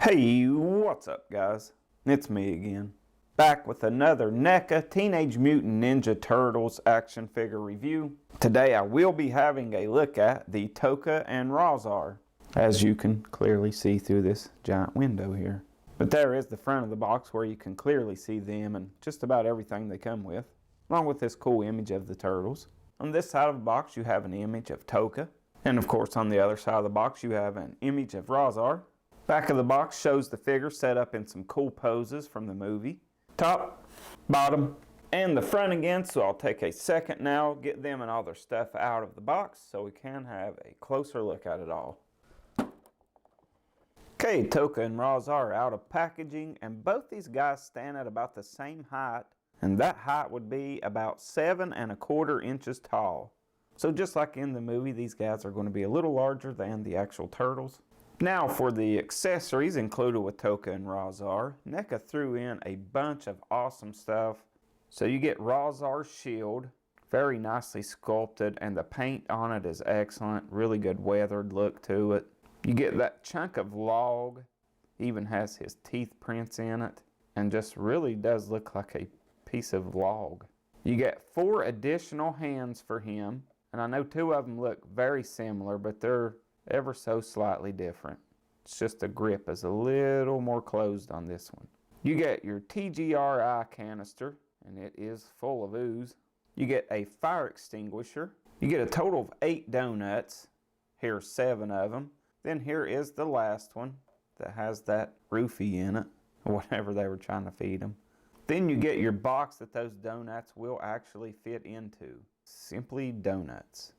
Hey, what's up guys? It's me again, back with another NECA Teenage Mutant Ninja Turtles action figure review. Today I will be having a look at the Tokka and Rahzar, as you can clearly see through this giant window here. But there is the front of the box where you can clearly see them and just about everything they come with, along with this cool image of the turtles. On this side of the box you have an image of Tokka, and of course on the other side of the box you have an image of Rahzar. Back of the box shows the figure set up in some cool poses from the movie. Top, bottom, and the front again, so I'll take a second now, get them and all their stuff out of the box so we can have a closer look at it all. Okay, Tokka and Rahzar are out of packaging, and both these guys stand at about the same height, and that height would be about 7¼ inches tall. So just like in the movie, these guys are going to be a little larger than the actual turtles. Now for the accessories included with Tokka and Rahzar, NECA threw in a bunch of awesome stuff. So you get Rahzar's shield, very nicely sculpted, and the paint on it is excellent, really good weathered look to it. You get that chunk of log, even has his teeth prints in it, and just really does look like a piece of log. You get 4 additional hands for him, and I know 2 of them look very similar, but they're ever so slightly different. It's just the grip is a little more closed on this one. You get your TGRI canister, and it is full of ooze. You get a fire extinguisher. You get a total of 8 donuts. Here's 7 of them. Then here is the last one that has that roofie in it, or whatever they were trying to feed them. Then you get your box that those donuts will actually fit into. Simply donuts.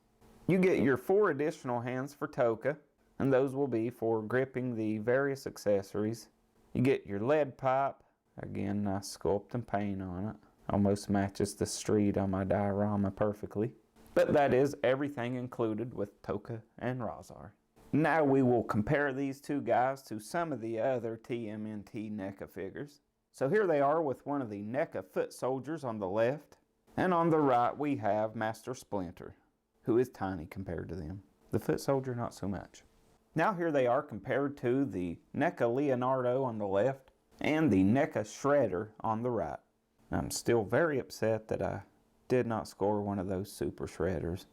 You get your 4 additional hands for Tokka, and those will be for gripping the various accessories. You get your lead pipe, again nice sculpt and paint on it. Almost matches the street on my diorama perfectly. But that is everything included with Tokka and Rahzar. Now we will compare these 2 guys to some of the other TMNT NECA figures. So here they are with one of the NECA foot soldiers on the left, and on the right we have Master Splinter, who is tiny compared to them. The foot soldier, not so much. Now here they are compared to the NECA Leonardo on the left and the NECA Shredder on the right. I'm still very upset that I did not score one of those super shredders.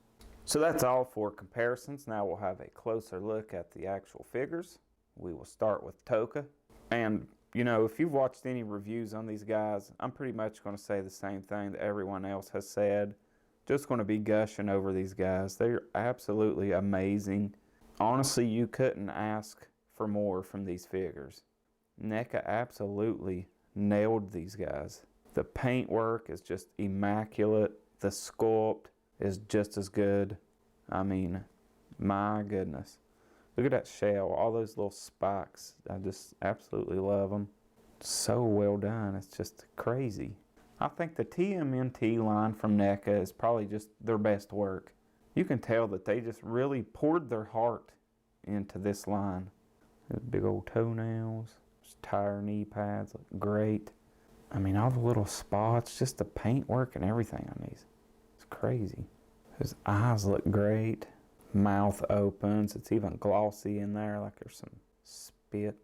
So that's all for comparisons. Now we'll have a closer look at the actual figures. We will start with Tokka. And you know, if you've watched any reviews on these guys, I'm pretty much going to say the same thing that everyone else has said. Just going to be gushing over these guys. They're absolutely amazing. Honestly, you couldn't ask for more from these figures. NECA absolutely nailed these guys. The paintwork is just immaculate. The sculpt is just as good. I mean, my goodness. Look at that shell, all those little spikes. I just absolutely love them. So well done, it's just crazy. I think the TMNT line from NECA is probably just their best work. You can tell that they just really poured their heart into this line. Those big old toenails, tire knee pads look great. I mean, all the little spots, just the paintwork and everything on these. It's crazy. His eyes look great. Mouth opens. It's even glossy in there, like there's some spit.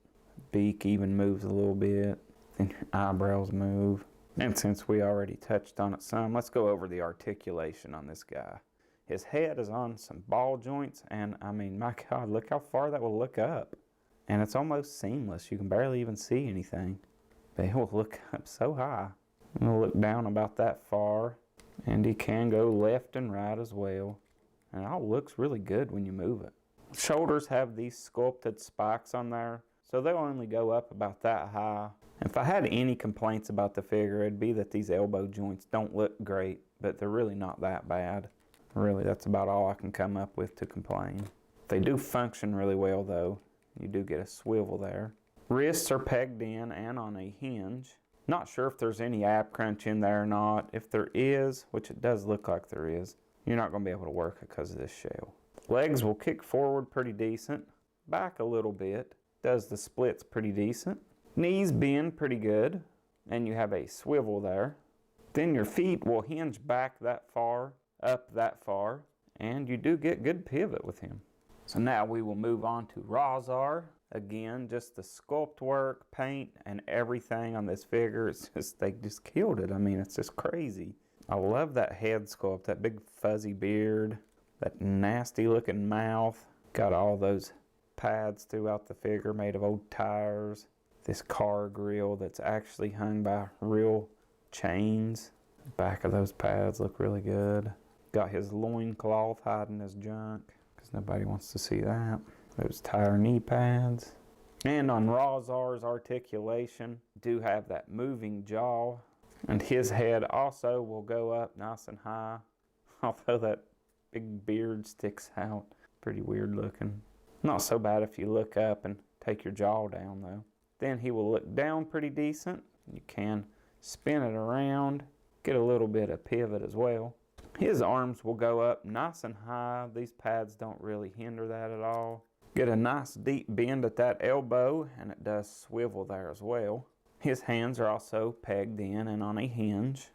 Beak even moves a little bit. Then your eyebrows move. And since we already touched on it some, let's go over the articulation on this guy. His head is on some ball joints, and I mean, my God, look how far that will look up. And it's almost seamless. You can barely even see anything. But it will look up so high. It will look down about that far. And he can go left and right as well. And it all looks really good when you move it. Shoulders have these sculpted spikes on there, so they'll only go up about that high. If I had any complaints about the figure, it'd be that these elbow joints don't look great, but they're really not that bad. Really, that's about all I can come up with to complain. They do function really well though. You do get a swivel there. Wrists are pegged in and on a hinge. Not sure if there's any ab crunch in there or not. If there is, which it does look like there is, you're not going to be able to work it because of this shell. Legs will kick forward pretty decent. Back a little bit. Does the splits pretty decent. Knees bend pretty good, and you have a swivel there. Then your feet will hinge back that far, up that far, and you do get good pivot with him. So now we will move on to Rahzar. Again, just the sculpt work, paint, and everything on this figure, it's just, they just killed it. I mean, it's just crazy. I love that head sculpt, that big fuzzy beard, that nasty looking mouth. Got all those pads throughout the figure made of old tires. This car grill that's actually hung by real chains. The back of those pads look really good. Got his loincloth hiding his junk, because nobody wants to see that. Those tire knee pads. And on Rahzar's articulation, do have that moving jaw. And his head also will go up nice and high, although that big beard sticks out. Pretty weird looking. Not so bad if you look up and take your jaw down though. Then he will look down pretty decent. You can spin it around, get a little bit of pivot as well. His arms will go up nice and high. These pads don't really hinder that at all. Get a nice deep bend at that elbow, and it does swivel there as well. His hands are also pegged in and on a hinge.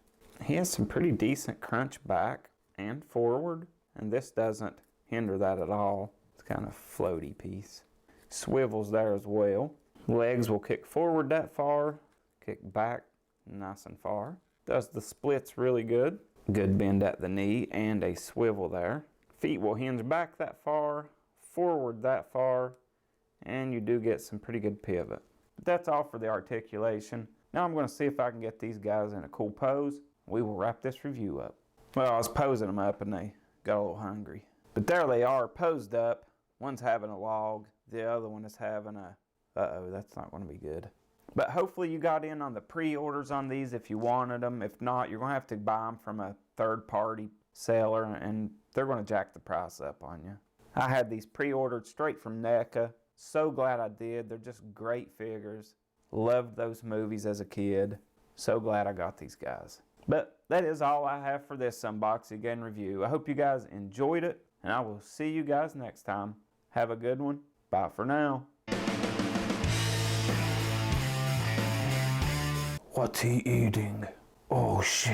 He has some pretty decent crunch back and forward, and this doesn't hinder that at all. It's kind of floaty piece. Swivels there as well. Legs will kick forward that far, kick back nice and far. Does the splits really good. Good bend at the knee and a swivel there. Feet will hinge back that far, forward that far, and you do get some pretty good pivot. But that's all for the articulation. Now I'm going to see if I can get these guys in a cool pose. We will wrap this review up. Well, I was posing them up and they got a little hungry. But there they are, posed up. One's having a log, the other one is having a, uh-oh, that's not going to be good. But hopefully you got in on the pre-orders on these if you wanted them. If not, you're going to have to buy them from a third-party seller, and they're going to jack the price up on you. I had these pre-ordered straight from NECA. So glad I did. They're just great figures. Loved those movies as a kid. So glad I got these guys. But that is all I have for this unboxing and review. I hope you guys enjoyed it, and I will see you guys next time. Have a good one. Bye for now. What's he eating? Oh shit.